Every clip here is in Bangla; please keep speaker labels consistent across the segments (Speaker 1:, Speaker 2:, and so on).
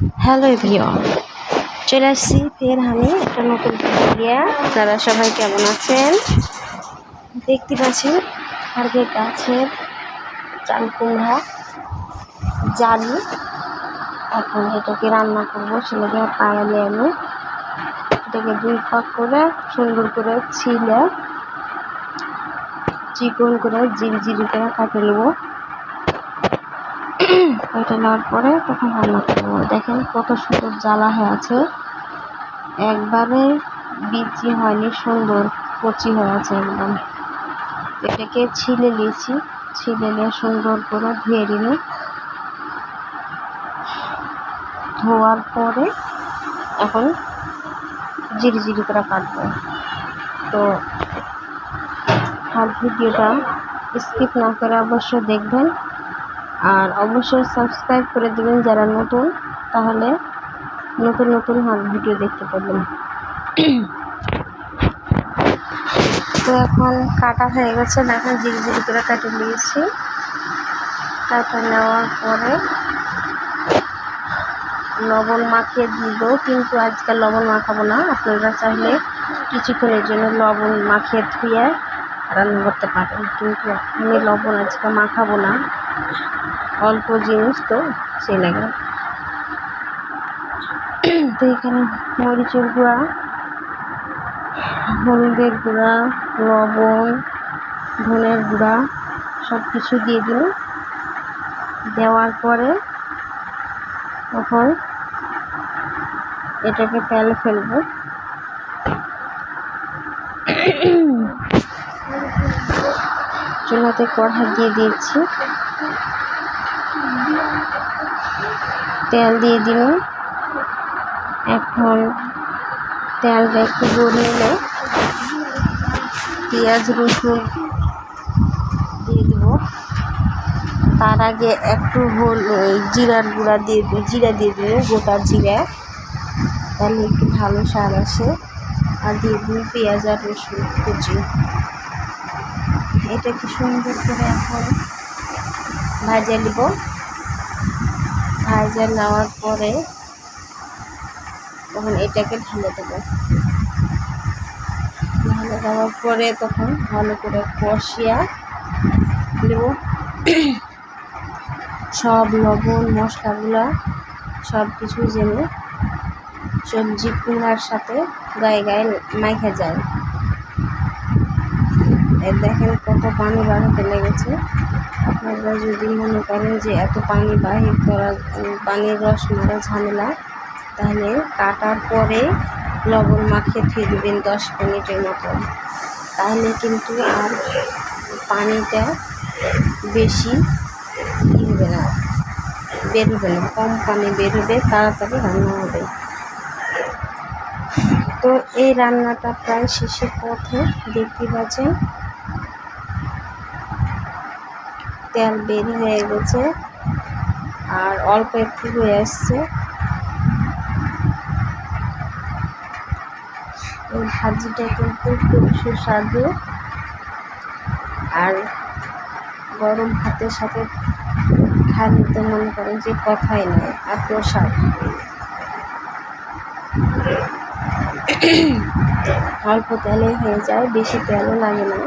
Speaker 1: হ্যালো এভরিওয়ান, চলে আসছি ফের আমি একটা নতুন ভিডিও। আপনারা সবাই কেমন আছেন? দেখতে পাচ্ছেন আগে গাছের চাল কুমড়া জালি। এখন এটাকে রান্না করবো। ছেলেকে পায়ালে আমি এটাকে 2 ভাগ করে সুন্দর করে ছিলে চিকন করে জিরি করে কাটে নেবো। এটা নেওয়ার পরে তখন রান্না করবো। দেখেন কত সুন্দর জ্বালা হয়ে আছে, একবারে বিচি হয়নি, সুন্দর কচি হয়ে আছে একদম। এটাকে ছিলে নিয়েছি, ছিলে নিয়ে সুন্দর করে ধুয়ে নিয়ে ধোয়ার পরে এখন জিরি করে কাটবো। তো আর ভিডিওটা স্কিপ না করে অবশ্যই দেখবেন, আর অবশ্যই সাবস্ক্রাইব করে দেবেন যারা নতুন, তাহলে নতুন হাত ভিডিও দেখতে পাবেন। তো এখন কাটা হয়ে গেছে, দেখেন জিরি করে কাটে নিয়েছি। কাটা নেওয়ার পরে লবণ মাখিয়ে দিব, কিন্তু আজকাল লবণ মাখাবো না। আপনারা চাইলে কিছুক্ষণের জন্য লবণ মাখিয়ে ধুয়ে রান্না করতে পারেন, কিন্তু আমি লবণ আজকে মাখাবো না, অল্প জিনিস তো সেই লাগে। তো এখানে মরিচের গুঁড়া, হলুদের গুঁড়া, লবণ, ধনের গুঁড়া সব কিছু দিয়ে দিন। দেওয়ার পরে তখন এটাকে তেলে ফেলবো। চুলাতে কড়াই দিয়ে দিয়েছি, তেল দিয়ে দিন। এখন তেলটা একটু গড়িয়ে পেঁয়াজ রসুন দিয়ে দিব। তার আগে একটু জিরার গুঁড়া জিরা দিয়ে দিব, গোটা জিরা, তাহলে একটু ভালো স্বাদ আসে। আর দিয়ে দিব পেঁয়াজ আর রসুন কুচি। এটাকে সুন্দর করে এখন ভাজা নিব। ভাজা নেওয়ার পরে তখন এটাকে ঢেলে দেবো। ঢেলে দেওয়ার পরে তখন ভালো করে কষিয়া দেব। সব লবণ মশলাগুলা সব কিছু যেন সবজি কুমড়ার সাথে গায়ে মাখা যায়। দেখেন কত পানি বাড়াতে লেগেছে। আপনারা যদি মনে করেন যে এত পানি বাহির করা, পানির রস মারা ঝামেলা, তাহলে কাটার পরে লবণ মাখিয়ে ধুয়ে দেবেন 10 মিনিটের মতো। তাহলে কিন্তু আর পানিটা বেশি হবে না, বেরোবে না, কম পানি বেরোবে, তাড়াতাড়ি রান্না হবে। তো এই রান্নাটা প্রায় শেষের পথে। দেখতে পাচ্ছেন তেল বের হয়ে গেছে আর অল্প একটু হয়ে আসছে। এই ভাজিটা কিন্তু খুব সুস্বাদু, আর গরম ভাতের সাথে খালি তো মনে করেন যে কথাই নয়, এত স্বাদ। অল্প তেলে হয়ে যায়, বেশি তেলও লাগে না।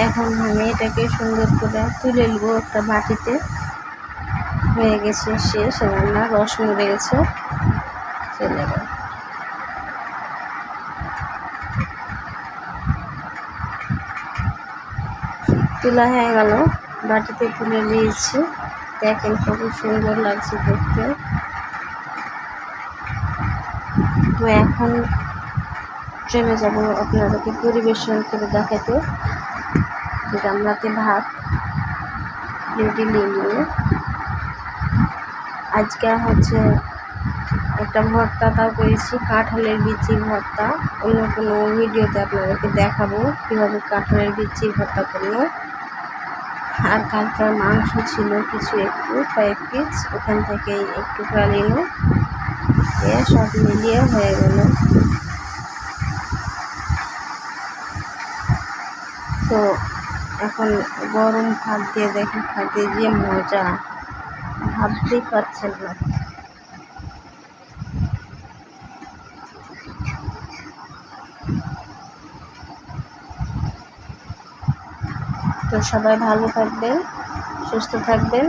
Speaker 1: এখন আমি এটাকে সুন্দর করে তুলে নেব একটা বাটিতে। হয়ে গেছে শেষ রান্না, রস মরে গেছে, চলে গেল। তোলা হয়ে গেল, বাটিতে তুলে নিয়েছি। দেখেন খুব সুন্দর লাগছে দেখতে। তো এখন চলে যাব আপনাদেরকে পরিবেশন করে দেখাতে। গামলাতে ভাত প্লেটে নিয়ে আজকে হচ্ছে একটা ভর্তা তাও করেছি, কাঁঠালের বিচির ভর্তা। অন্য কোনো ভিডিওতে আপনাদেরকে দেখাবো কীভাবে কাঁঠালের বিচির ভর্তা করলো। আর কালকার মাংস ছিল কিছু, একটু কয়েক পিস, ওখান থেকে একটু নিল, সব মিলিয়ে হয়ে গেল। তো এখন গরম ভাত দিয়ে দেখেন খাতে যে মজা, ভাবতেই পারছেন না। তো সবাই ভালো থাকবেন, সুস্থ থাকবেন,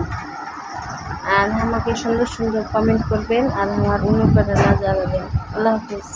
Speaker 1: আর আমাকে সুন্দর সুন্দর কমেন্ট করবেন আর আমার অনুপ্রেরণা জানাবেন। আল্লাহ হাফিজ।